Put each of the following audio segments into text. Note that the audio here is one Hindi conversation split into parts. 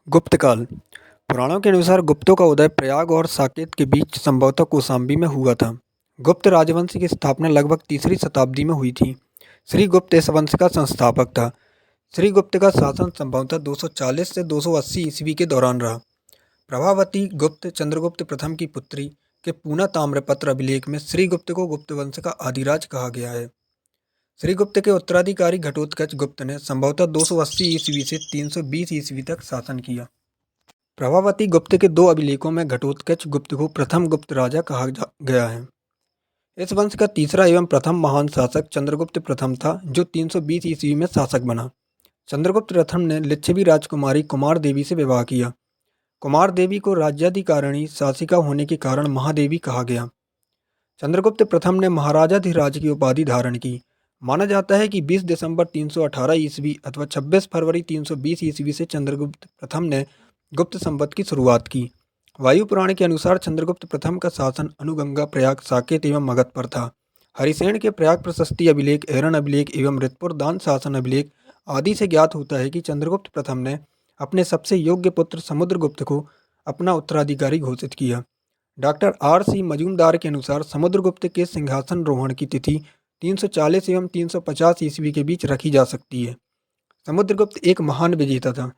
गुप्त काल। पुराणों के अनुसार गुप्तों का उदय प्रयाग और साकेत के बीच संभवतः कौशाम्बी में हुआ था। गुप्त राजवंश की स्थापना लगभग तीसरी शताब्दी में हुई थी। श्री गुप्त इस वंश का संस्थापक था। श्री गुप्त का शासन संभवतः 240 से 280 ईस्वी के दौरान रहा। प्रभावती गुप्त चंद्रगुप्त प्रथम की पुत्री के पूना ताम्रपत्र अभिलेख में श्री गुप्त को गुप्त वंश का आदिराज कहा गया है। श्री गुप्त के उत्तराधिकारी घटोत्कच गुप्त ने संभवतः 280 ईस्वी से 320 ईस्वी तक शासन किया। प्रभावती गुप्त के दो अभिलेखों में घटोत्कच गुप्त को प्रथम गुप्त राजा कहा गया है। इस वंश का तीसरा एवं प्रथम महान शासक चंद्रगुप्त प्रथम था, जो 320 ईस्वी में शासक बना। चंद्रगुप्त प्रथम ने लिच्छवी राजकुमारी कुमार देवी से विवाह किया। कुमार देवी को राज्याधिकारिणी शासिका होने के कारण महादेवी कहा गया। चंद्रगुप्त प्रथम ने महाराजाधिराज की उपाधि धारण की। माना जाता है कि 20 दिसंबर 318 ईस्वी अथवा 26 फरवरी 320 ईस्वी से चंद्रगुप्त प्रथम ने गुप्त संवत की शुरुआत की। वायु पुराण के अनुसार चंद्रगुप्त प्रथम का शासन अनुगंगा, प्रयाग, साकेत एवं मगध पर था। हरिसेन के प्रयाग प्रशस्ति अभिलेख, एरन अभिलेख एवं ऋतपुर दान शासन अभिलेख आदि से ज्ञात होता है कि चंद्रगुप्त प्रथम ने अपने सबसे योग्य पुत्र समुद्रगुप्त को अपना उत्तराधिकारी घोषित किया। Doctor R.C. मजूमदार के अनुसार समुद्रगुप्त के सिंहासन रोहण की तिथि 340 एवं 350 ईस्वी के बीच रखी जा सकती है। समुद्रगुप्त एक महान विजेता था।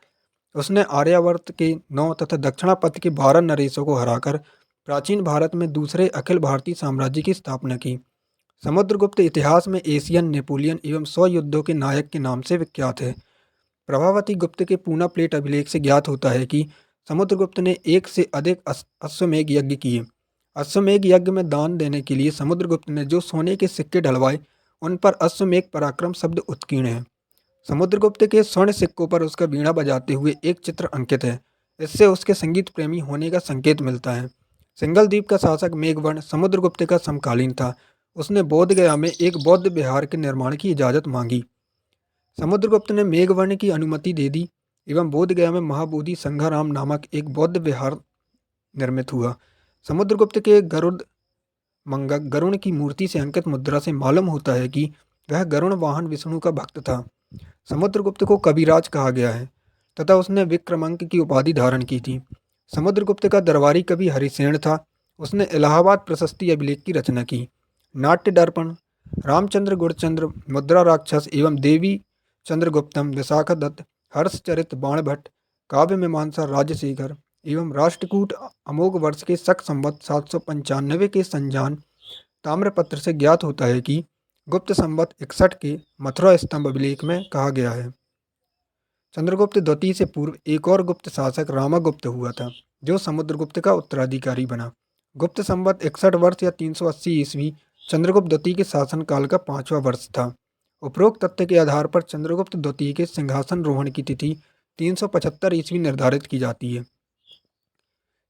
उसने आर्यावर्त के 9 तथा दक्षिणापथ के 12 नरेशों को हराकर प्राचीन भारत में दूसरे अखिल भारतीय साम्राज्य की स्थापना की। समुद्रगुप्त इतिहास में एशियन, नेपोलियन एवं 100 युद्धों के नायक के नाम से विख्यात है। प्रभावती गुप्त के पूना प्लेट अभिलेख से ज्ञात होता है कि समुद्रगुप्त ने एक से अधिक अश्वमेध यज्ञ किए। अश्वमेध यज्ञ में दान देने के लिए समुद्रगुप्त ने जो सोने के सिक्के ढलवाए, उन पर अश्वमेध पराक्रम शब्द उत्कीर्ण है। समुद्रगुप्त के स्वर्ण सिक्कों पर उसका वीणा बजाते हुए एक चित्र अंकित है। इससे उसके संगीत प्रेमी होने का संकेत मिलता है। सिंगल द्वीप का शासक मेघवर्ण समुद्रगुप्त का समकालीन था। उसने बोध गया में एक बौद्ध विहार के निर्माण की इजाज़त मांगी। समुद्रगुप्त ने मेघवर्ण की अनुमति दे दी एवं बोध गया में महाबोधि संघाराम नामक एक बौद्ध विहार निर्मित हुआ। समुद्रगुप्त के गरुड़ मंगक गरुण की मूर्ति से अंकित मुद्रा से मालूम होता है कि वह गरुण वाहन विष्णु का भक्त था। समुद्रगुप्त को कविराज कहा गया है तथा उसने विक्रमांक की उपाधि धारण की थी। समुद्रगुप्त का दरबारी कवि हरिसेन था। उसने इलाहाबाद प्रशस्ति अभिलेख की रचना की। नाट्य दर्पण, रामचंद्र गुणचंद्र, मुद्रा राक्षस एवं देवी चंद्रगुप्तम, विशाखा दत्त, हर्षचरित, बाणभट्ट, काव्य मीमांसा राजशेखर एवं राष्ट्रकूट अमोघ वर्ष के शक संवत 795 के संजान ताम्रपत्र से ज्ञात होता है कि गुप्त संवत 61 के मथुरा स्तंभ अभिलेख में कहा गया है। चंद्रगुप्त द्वितीय से पूर्व एक और गुप्त शासक रामागुप्त हुआ था, जो समुद्रगुप्त का उत्तराधिकारी बना। गुप्त संवत 61 वर्ष या 380 ईस्वी चंद्रगुप्त द्वितीय के शासनकाल का 5वां वर्ष था। उपरोक्त तथ्य के आधार पर चंद्रगुप्त द्वितीय के सिंहासन रोहण की तिथि 375 ईस्वी निर्धारित की जाती है।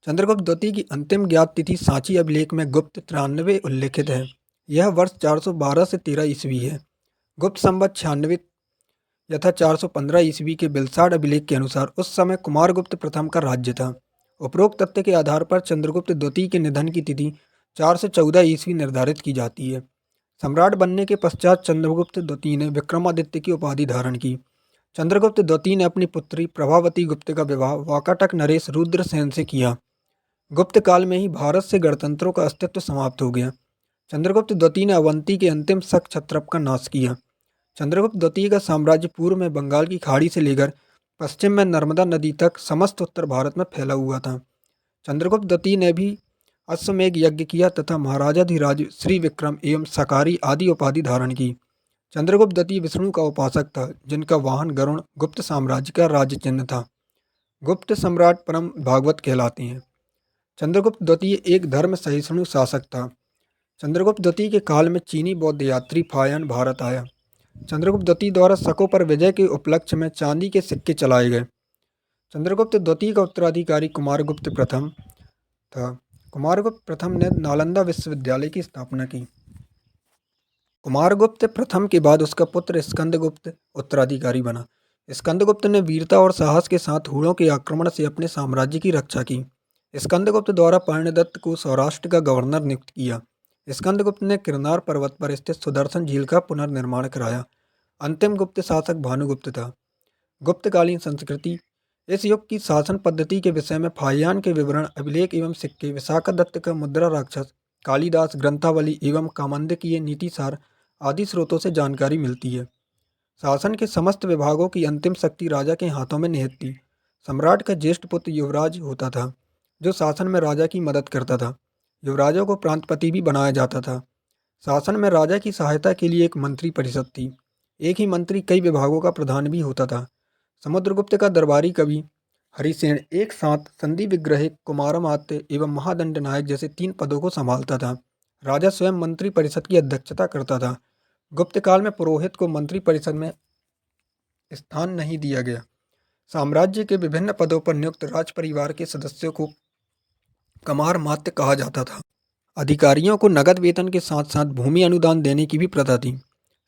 चंद्रगुप्त द्वितीय की अंतिम ज्ञात तिथि सांची अभिलेख में गुप्त 93 उल्लिखित है। यह वर्ष 412 से 13 ईस्वी है। गुप्त संवत 96 यथा 415 ईस्वी के बिलसाड अभिलेख के अनुसार उस समय कुमारगुप्त प्रथम का राज्य था। उपरोक्त तथ्य के आधार पर चंद्रगुप्त द्वितीय के निधन की तिथि 414 ईस्वी निर्धारित की जाती है। सम्राट बनने के पश्चात चंद्रगुप्त द्वितीय ने विक्रमादित्य की उपाधि धारण की। चंद्रगुप्त द्वितीय ने अपनी पुत्री प्रभावती गुप्त का विवाह वाकाटक नरेश रुद्रसेन से किया। गुप्त काल में ही भारत से गणतंत्रों का अस्तित्व समाप्त हो गया। चंद्रगुप्त द्वितीय ने अवंती के अंतिम शक क्षत्रप का नाश किया। चंद्रगुप्त द्वितीय का साम्राज्य पूर्व में बंगाल की खाड़ी से लेकर पश्चिम में नर्मदा नदी तक समस्त उत्तर भारत में फैला हुआ था। चंद्रगुप्त द्वितीय ने भी अश्वमेध यज्ञ किया तथा महाराजाधिराज श्री विक्रम एवं सकारी आदि उपाधि धारण की। चंद्रगुप्त द्वितीय विष्णु का उपासक था, जिनका वाहन गरुण गुप्त साम्राज्य का राज्य चिन्ह था। गुप्त सम्राट परम भागवत कहलाते हैं। चंद्रगुप्त द्वितीय एक धर्म सहिष्णु शासक था। चंद्रगुप्त द्वितीय के काल में चीनी बौद्ध यात्री फायन भारत आया। चंद्रगुप्त द्वितीय द्वारा शकों पर विजय के उपलक्ष्य में चांदी के सिक्के चलाए गए। चंद्रगुप्त द्वितीय का उत्तराधिकारी कुमारगुप्त प्रथम था। कुमारगुप्त प्रथम ने नालंदा विश्वविद्यालय की स्थापना की। कुमारगुप्त प्रथम के बाद उसका पुत्र स्कंदगुप्त उत्तराधिकारी बना। स्कंदगुप्त ने वीरता और साहस के साथ हूणों के आक्रमण से अपने साम्राज्य की रक्षा की। स्कंदगुप्त द्वारा पर्णदत्त को सौराष्ट्र का गवर्नर नियुक्त किया। स्कंदगुप्त ने किरनार पर्वत पर स्थित सुदर्शन झील का पुनर्निर्माण कराया। अंतिम गुप्त शासक भानुगुप्त था। गुप्तकालीन संस्कृति इस युग की शासन पद्धति के विषय में फाहियान के विवरण, अभिलेख एवं सिक्के, विशाखा दत्त का मुद्रा राक्षस, कालिदास ग्रंथावली एवं कामंदकीय नीतिसार आदि स्रोतों से जानकारी मिलती है। शासन के समस्त विभागों की अंतिम शक्ति राजा के हाथों में निहित थी। सम्राट का ज्येष्ठ पुत्र युवराज होता था, जो शासन में राजा की मदद करता था। युवराजों को प्रांतपति भी बनाया जाता था। शासन में राजा की सहायता के लिए एक मंत्री परिषद थी। एक ही मंत्री कई विभागों का प्रधान भी होता था। समुद्रगुप्त का दरबारी कवि हरिसेन एक साथ संधि विग्रह, कुमारमात्य एवं महादंड नायक जैसे 3 पदों को संभालता था। राजा स्वयं मंत्री परिषद की अध्यक्षता करता था। गुप्त काल में पुरोहित को मंत्री परिषद में स्थान नहीं दिया गया। साम्राज्य के विभिन्न पदों पर नियुक्त राज परिवार के सदस्यों को कमार मात्य कहा जाता था। अधिकारियों को नगद वेतन के साथ साथ भूमि अनुदान देने की भी प्रथा थी।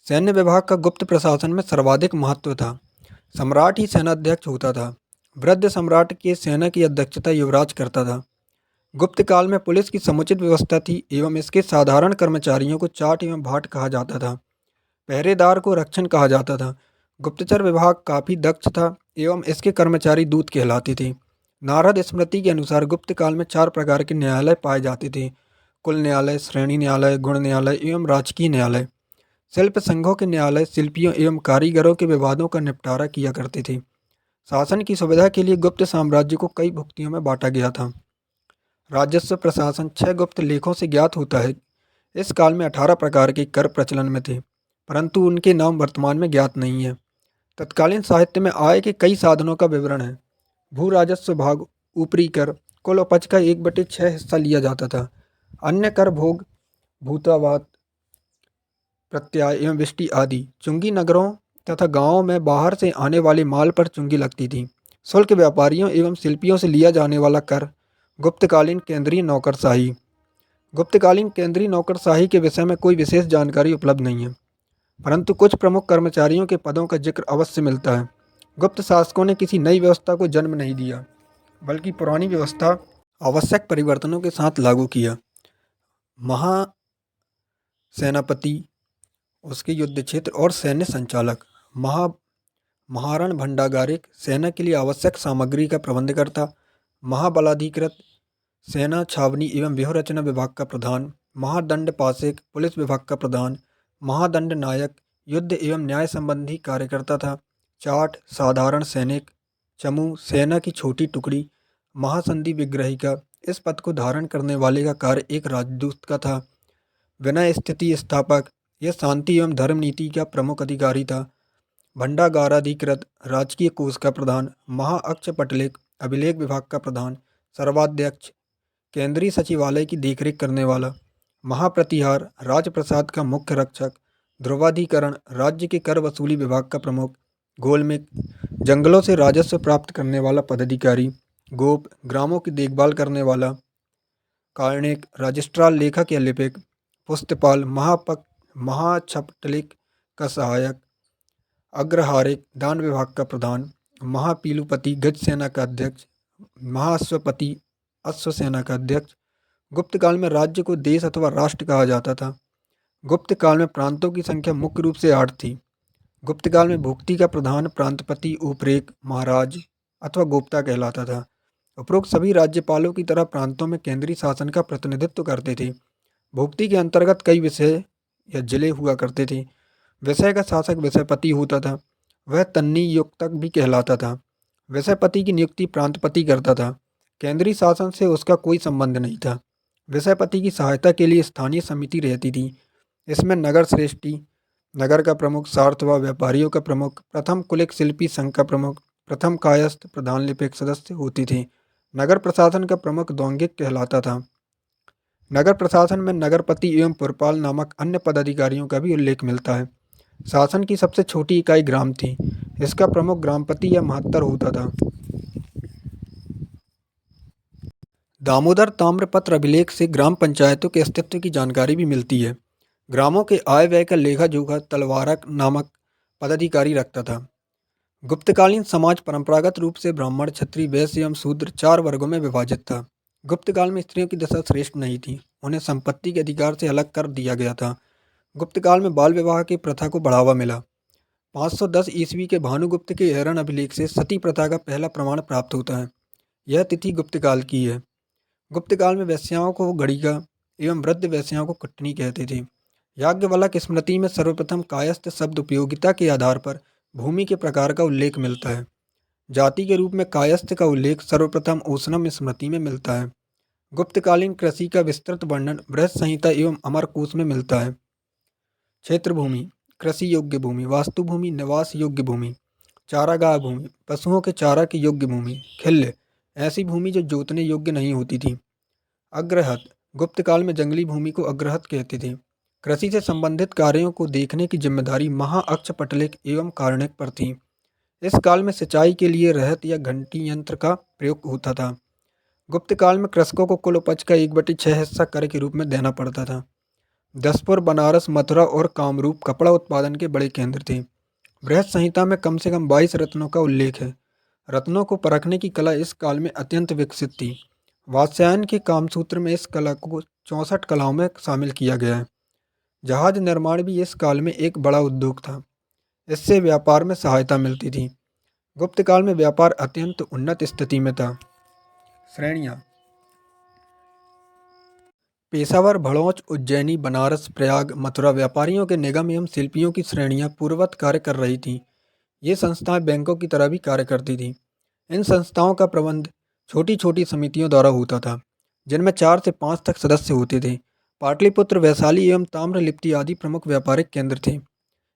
सैन्य विभाग का गुप्त प्रशासन में सर्वाधिक महत्व था। सम्राट ही सेनाध्यक्ष होता था। वृद्ध सम्राट के सेना की अध्यक्षता युवराज करता था। गुप्त काल में पुलिस की समुचित व्यवस्था थी एवं इसके साधारण कर्मचारियों को चाट एवं भाट कहा जाता था। पहरेदार को रक्षण कहा जाता था। गुप्तचर विभाग काफी दक्ष था एवं इसके कर्मचारी दूत कहलाते थे। नारद स्मृति के अनुसार गुप्त काल में 4 प्रकार के न्यायालय पाए जाते थे: कुल न्यायालय, श्रेणी न्यायालय, गुण न्यायालय एवं राजकीय न्यायालय। शिल्प संघों के न्यायालय शिल्पियों एवं कारीगरों के विवादों का निपटारा किया करते थे। शासन की सुविधा के लिए गुप्त साम्राज्य को कई भुक्तियों में बांटा गया था। राजस्व प्रशासन 6 गुप्त लेखों से ज्ञात होता है। इस काल में 18 प्रकार के कर प्रचलन में थे, परंतु उनके नाम वर्तमान में ज्ञात नहीं है। तत्कालीन साहित्य में आय के कई साधनों का विवरण है। भू राजस्व भाग, ऊपरी कर, कुल उपज का 1/6 हिस्सा लिया जाता था। अन्य कर भोग, भूतावाद, प्रत्याय एवं विष्टि आदि। चुंगी नगरों तथा गांवों में बाहर से आने वाले माल पर चुंगी लगती थी। शुल्क व्यापारियों एवं शिल्पियों से लिया जाने वाला कर। गुप्तकालीन केंद्रीय नौकरशाही। गुप्तकालीन केंद्रीय नौकरशाही के विषय में कोई विशेष जानकारी उपलब्ध नहीं है, परंतु कुछ प्रमुख कर्मचारियों के पदों का जिक्र अवश्य मिलता है। गुप्त शासकों ने किसी नई व्यवस्था को जन्म नहीं दिया, बल्कि पुरानी व्यवस्था आवश्यक परिवर्तनों के साथ लागू किया। महासेनापति, उसके युद्ध क्षेत्र और सैन्य संचालक। महारण भंडागारिक, सेना के लिए आवश्यक सामग्री का प्रबंध करता। महाबलाधिकृत, सेना छावनी एवं व्यूह रचना विभाग का प्रधान। महादंड पाशिक, पुलिस विभाग का प्रधान। महादंड नायक, युद्ध एवं न्याय संबंधी कार्य करता था। चाट, साधारण सैनिक। चमू, सेना की छोटी टुकड़ी। महासंधि विग्रहिका, इस पद को धारण करने वाले का कार्य एक राजदूत का था। विनय स्थिति स्थापक, यह शांति एवं धर्म नीति का प्रमुख अधिकारी था। भंडागाराधिकृत, राजकीय कोष का प्रधान। महाअक्षपटलिक, अभिलेख विभाग का प्रधान। सर्वाध्यक्ष, केंद्रीय सचिवालय की देखरेख करने वाला। महाप्रतिहार, राजप्रसाद का मुख्य रक्षक। ध्रुवाधिकरण, राज्य के कर वसूली विभाग का प्रमुख। गोलमिक, जंगलों से राजस्व प्राप्त करने वाला पदाधिकारी। गोप, ग्रामों की देखभाल करने वाला। कार्णिक, रजिस्ट्रार लेखक या लिपिक। पुस्तपाल, महाछपटलिक का सहायक। अग्रहारिक, दान विभाग का प्रधान। महापीलुपति, गज सेना का अध्यक्ष। महाअश्वपति, अश्व सेना का अध्यक्ष। गुप्त काल में राज्य को देश अथवा राष्ट्र कहा जाता था। गुप्त काल में प्रांतों की संख्या मुख्य रूप से 8 थी। गुप्त काल में भुक्ति का प्रधान प्रांतपति, उपरेक, महाराज अथवा गोप्ता कहलाता था। उपरोक्त सभी राज्यपालों की तरह प्रांतों में केंद्रीय शासन का प्रतिनिधित्व करते थे। भुक्ति के अंतर्गत कई विषय या जिले हुआ करते थे। विषय का शासक विषयपति होता था। वह तन्नी युक्तक भी कहलाता था। विषयपति की नियुक्ति प्रांतपति करता था। केंद्रीय शासन से उसका कोई संबंध नहीं था। विषयपति की सहायता के लिए स्थानीय समिति रहती थी। इसमें नगर श्रेष्ठी, नगर का प्रमुख, सार्थवा, व्यापारियों का प्रमुख, प्रथम कुलिक शिल्पी संघ का प्रमुख, प्रथम कायस्थ, प्रधान लिपिक सदस्य होते थे। नगर प्रशासन का प्रमुख दौंगिक कहलाता था। नगर प्रशासन में नगरपति एवं पुरपाल नामक अन्य पदाधिकारियों का भी उल्लेख मिलता है। शासन की सबसे छोटी इकाई ग्राम थी। इसका प्रमुख ग्रामपति या महत्तर होता था। दामोदर ताम्रपत्र अभिलेख से ग्राम पंचायतों के अस्तित्व की जानकारी भी मिलती है। ग्रामों के आय व्यय का लेखा जोखा तलवारक नामक पदाधिकारी रखता था। गुप्तकालीन समाज परंपरागत रूप से ब्राह्मण, क्षत्रिय, वैश्य एवं शूद्र 4 वर्गों में विभाजित था। गुप्त काल में स्त्रियों की दशा श्रेष्ठ नहीं थी। उन्हें संपत्ति के अधिकार से अलग कर दिया गया था। गुप्त काल में बाल विवाह की प्रथा को बढ़ावा मिला। 510 ईस्वी के भानुगुप्त के ऐरन अभिलेख से सती प्रथा का पहला प्रमाण प्राप्त होता है। यह तिथि गुप्त काल की है। गुप्त काल में वेश्याओं को गणिका एवं वृद्ध वेश्याओं को कटनी कहते थे। याज्ञवल्क्य स्मृति में सर्वप्रथम कायस्थ शब्द उपयोगिता के आधार पर भूमि के प्रकार का उल्लेख मिलता है। जाति के रूप में कायस्थ का उल्लेख सर्वप्रथम ओसनम स्मृति में मिलता है। गुप्तकालीन कृषि का विस्तृत वर्णन बृहत संहिता एवं अमरकोश में मिलता है। क्षेत्र भूमि, कृषि योग्य भूमि, वास्तु भूमि, निवास योग्य भूमि, चारागाह भूमि, पशुओं के चारा की योग्य भूमि, खिल्य, ऐसी भूमि जो जोतने योग्य नहीं होती थी। अग्रहत, गुप्त काल में जंगली भूमि को अग्रहत कहते थे। कृषि से संबंधित कार्यों को देखने की जिम्मेदारी महाअक्षपटलिक एवं कार्णिक पर थी। इस काल में सिंचाई के लिए रहत या घंटी यंत्र का प्रयोग होता था। गुप्त काल में कृषकों को कुल उपज का 1/6 हिस्सा कर के रूप में देना पड़ता था। दसपुर, बनारस, मथुरा और कामरूप कपड़ा उत्पादन के बड़े केंद्र थे। बृहत संहिता में कम से कम 22 रत्नों का उल्लेख है। रत्नों को परखने की कला इस काल में अत्यंत विकसित थी। वात्स्यायन के कामसूत्र में इस कला को 64 कलाओं में शामिल किया गया है। जहाज निर्माण भी इस काल में एक बड़ा उद्योग था। इससे व्यापार में सहायता मिलती थी। गुप्त काल में व्यापार अत्यंत उन्नत स्थिति में था। श्रेणियाँ: पेशावर, भड़ौच, उज्जैनी, बनारस, प्रयाग, मथुरा व्यापारियों के निगम एवं शिल्पियों की श्रेणियाँ पूर्ववत कार्य कर रही थीं। ये संस्थाएं बैंकों की तरह भी कार्य करती थीं। इन संस्थाओं का प्रबंध छोटी छोटी समितियों द्वारा होता था, जिनमें 4 से 5 तक सदस्य होते थे। पाटलिपुत्र, वैशाली एवं ताम्रलिप्ति आदि प्रमुख व्यापारिक केंद्र थे।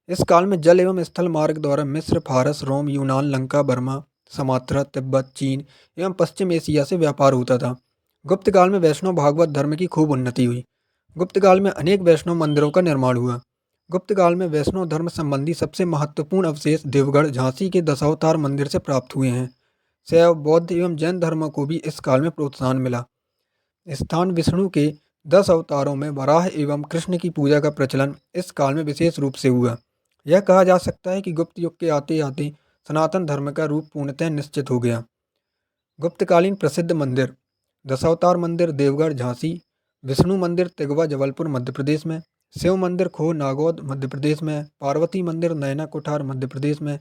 इस काल में जल एवं स्थल मार्ग द्वारा मिस्र, फारस, रोम, यूनान, लंका, बर्मा, समात्रा, तिब्बत, चीन एवं पश्चिम एशिया से व्यापार होता था। गुप्त काल में वैष्णव भागवत धर्म की खूब उन्नति हुई। गुप्त काल में अनेक वैष्णव मंदिरों का निर्माण हुआ। गुप्त काल में वैष्णव धर्म संबंधी सबसे महत्वपूर्ण अवशेष देवगढ़, झांसी के दशावतार मंदिर से प्राप्त हुए हैं। शैव, बौद्ध एवं जैन धर्मों को भी इस काल में प्रोत्साहन मिला। स्थान विष्णु के 10 अवतारों में वराह एवं कृष्ण की पूजा का प्रचलन इस काल में विशेष रूप से हुआ। यह कहा जा सकता है कि गुप्त युग के आते आते सनातन धर्म का रूप पूर्णतः निश्चित हो गया। गुप्तकालीन प्रसिद्ध मंदिर: दशावतार मंदिर, देवगढ़, झांसी। विष्णु मंदिर, तिगवा, जबलपुर, मध्य प्रदेश में। शिव मंदिर, खोह, नागौद, मध्य प्रदेश में। पार्वती मंदिर, नैना कुठार, मध्य प्रदेश में।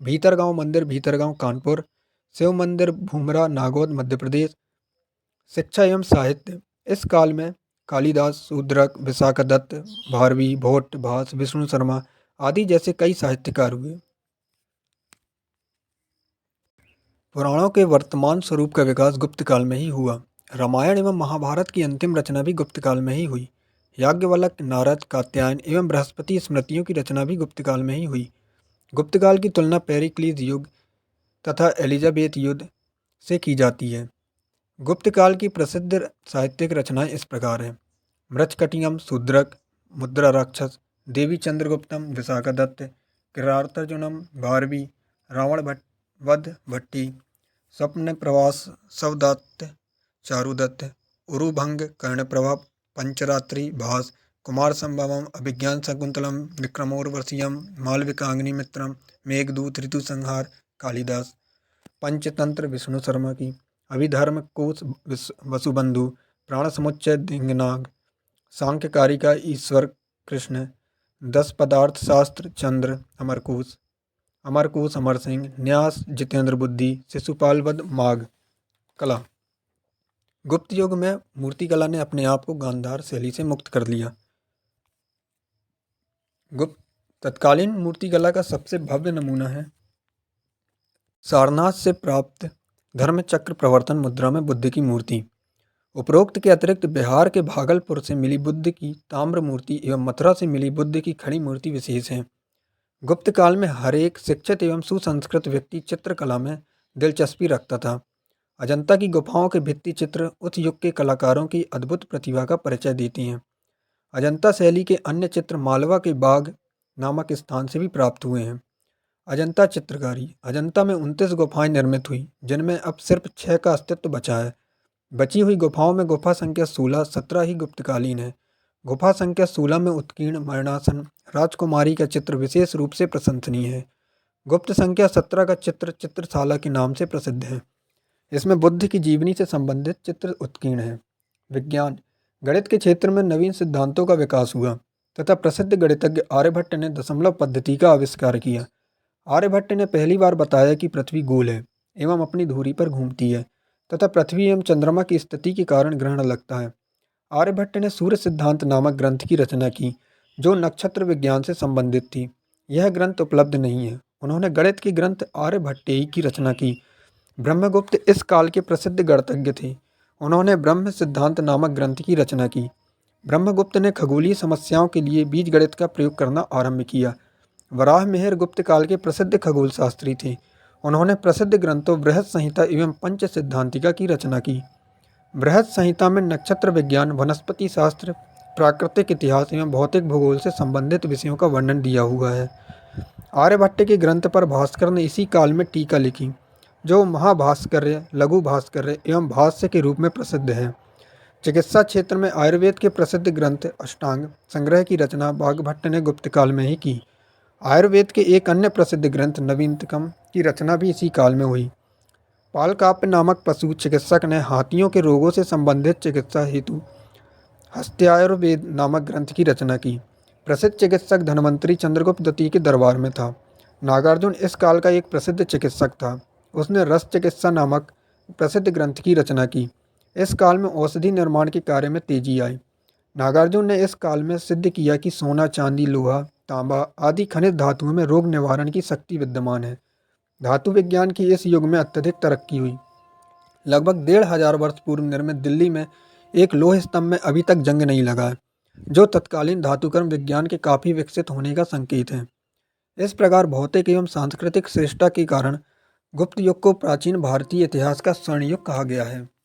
भीतरगांव मंदिर, भीतरगांव, कानपुर। शिव मंदिर, भूमरा, नागौद, मध्य प्रदेश। शिक्षा एवं साहित्य: इस काल में कालिदास, शूद्रक, विशाखदत्त, भारवी, भोट, भास, विष्णु शर्मा आदि जैसे कई साहित्यकार हुए। पुराणों के वर्तमान स्वरूप का विकास गुप्त काल में ही हुआ। रामायण एवं महाभारत की अंतिम रचना भी गुप्त काल में ही हुई। याज्ञवल्क्य, नारद, कात्यायन एवं बृहस्पति स्मृतियों की रचना भी गुप्त काल में ही हुई। गुप्त काल की तुलना पेरिक्लीज युग तथा एलिजाबेथ युद्ध से की जाती है। गुप्त काल की प्रसिद्ध साहित्यिक रचनाएं इस प्रकार हैं: मृच्छकटियम, शूद्रक, मुद्रा राक्षस, देवी चंद्रगुप्तम, विशाखदत्त, किरातार्जुनम, भारवी, रावण वध भट्टी, स्वप्न प्रवास, शवदत्त, चारुदत्त, उरुभंग, कर्णप्रभा, पंचरात्रि, भास, कुमार संभवम, अभिज्ञान शकुंतलम, विक्रमोर्वशीयम, मालविकाग्निमित्रम, मेघदूत, ऋतुसंहार, कालिदास। पंचतंत्र, विष्णु शर्मा की। अभिधर्म कोश, वसुबंधु। प्राण समुच्चय, दिंगनाग। सांख्यकारिका, ईश्वर कृष्ण। 10 पदार्थ शास्त्र, चंद्र, अमरकोश। अमरकोश, अमर सिंह। न्यास, जितेंद्र बुद्धि। शिशुपाल वध, माघ। कला: गुप्त युग में मूर्तिकला ने अपने आप को गांधार शैली से मुक्त कर लिया। गुप्त तत्कालीन मूर्तिकला का सबसे भव्य नमूना है सारनाथ से प्राप्त धर्मचक्र प्रवर्तन मुद्रा में बुद्ध की मूर्ति। उपरोक्त के अतिरिक्त बिहार के भागलपुर से मिली बुद्ध की ताम्र मूर्ति एवं मथुरा से मिली बुद्ध की खड़ी मूर्ति विशेष हैं। गुप्त काल में हर एक शिक्षित एवं सुसंस्कृत व्यक्ति चित्रकला में दिलचस्पी रखता था। अजंता की गुफाओं के भित्ति चित्र उस युग के कलाकारों की अद्भुत प्रतिभा का परिचय देती हैं। अजंता शैली के अन्य चित्र मालवा के बाग नामक स्थान से भी प्राप्त हुए हैं। अजंता चित्रकारी: अजंता में 29 गुफाएं निर्मित हुई, जिनमें अब सिर्फ 6 का अस्तित्व बचा है। बची हुई गुफाओं में गुफा संख्या 16, 17 ही गुप्तकालीन है। गुफा संख्या 16 में उत्कीर्ण मरणासन राजकुमारी का चित्र विशेष रूप से प्रशंसनीय है। गुप्त संख्या 17 का चित्र चित्रशाला के नाम से प्रसिद्ध है। इसमें बुद्ध की जीवनी से संबंधित चित्र उत्कीर्ण है। विज्ञान: गणित के क्षेत्र में नवीन सिद्धांतों का विकास हुआ तथा प्रसिद्ध गणितज्ञ आर्यभट्ट ने दशमलव पद्धति का आविष्कार किया। आर्यभट्ट ने पहली बार बताया कि पृथ्वी गोल है एवं अपनी धुरी पर घूमती है तथा पृथ्वी एवं चंद्रमा की स्थिति के कारण ग्रहण लगता है। आर्यभट्ट ने सूर्य सिद्धांत नामक ग्रंथ की रचना की, जो नक्षत्र विज्ञान से संबंधित थी। यह ग्रंथ उपलब्ध नहीं है। उन्होंने गणित की ग्रंथ आर्यभट्टेयी की रचना की। ब्रह्मगुप्त इस काल के प्रसिद्ध गणितज्ञ थे। उन्होंने ब्रह्म सिद्धांत नामक ग्रंथ की रचना की। ब्रह्मगुप्त ने खगोलीय समस्याओं के लिए बीजगणित का प्रयोग करना आरंभ किया। वराहमिहिर गुप्त काल के प्रसिद्ध खगोल शास्त्री थे। उन्होंने प्रसिद्ध ग्रंथों बृहद संहिता एवं पंच सिद्धांतिका की रचना की। बृहद संहिता में नक्षत्र विज्ञान, वनस्पति शास्त्र, प्राकृतिक इतिहास एवं भौतिक भूगोल से संबंधित विषयों का वर्णन दिया हुआ है। आर्यभट्ट के ग्रंथ पर भास्कर ने इसी काल में टीका लिखी, जो महाभास्कर्य, लघु भास्कर्य एवं भाष्य के रूप में प्रसिद्ध है। चिकित्सा क्षेत्र में आयुर्वेद के प्रसिद्ध ग्रंथ अष्टांग संग्रह की रचना वाग्भट्ट ने गुप्त काल में ही की। आयुर्वेद के एक अन्य प्रसिद्ध ग्रंथ नवीनतकम की रचना भी इसी काल में हुई। पालकाप्य नामक पशु चिकित्सक ने हाथियों के रोगों से संबंधित चिकित्सा हेतु हस्त्यायुर्वेद नामक ग्रंथ की रचना की। प्रसिद्ध चिकित्सक धन्वंतरी चंद्रगुप्त द्वितीय के दरबार में था। नागार्जुन इस काल का एक प्रसिद्ध चिकित्सक था। उसने रस चिकित्सा नामक प्रसिद्ध ग्रंथ की रचना की। इस काल में औषधि निर्माण के कार्य में तेजी आई। नागार्जुन ने इस काल में सिद्ध किया कि सोना, चांदी, लोहा, तांबा आदि खनिज धातुओं में रोग निवारण की शक्ति विद्यमान है। धातु विज्ञान की इस युग में अत्यधिक तरक्की हुई। लगभग 1500 वर्ष पूर्व निर्मित दिल्ली में एक लौह स्तंभ में अभी तक जंग नहीं लगा है, जो तत्कालीन धातुकर्म विज्ञान के काफ़ी विकसित होने का संकेत है। इस प्रकार भौतिक एवं सांस्कृतिक श्रेष्ठता के कारण गुप्त युग को प्राचीन भारतीय इतिहास का स्वर्ण युग कहा गया है।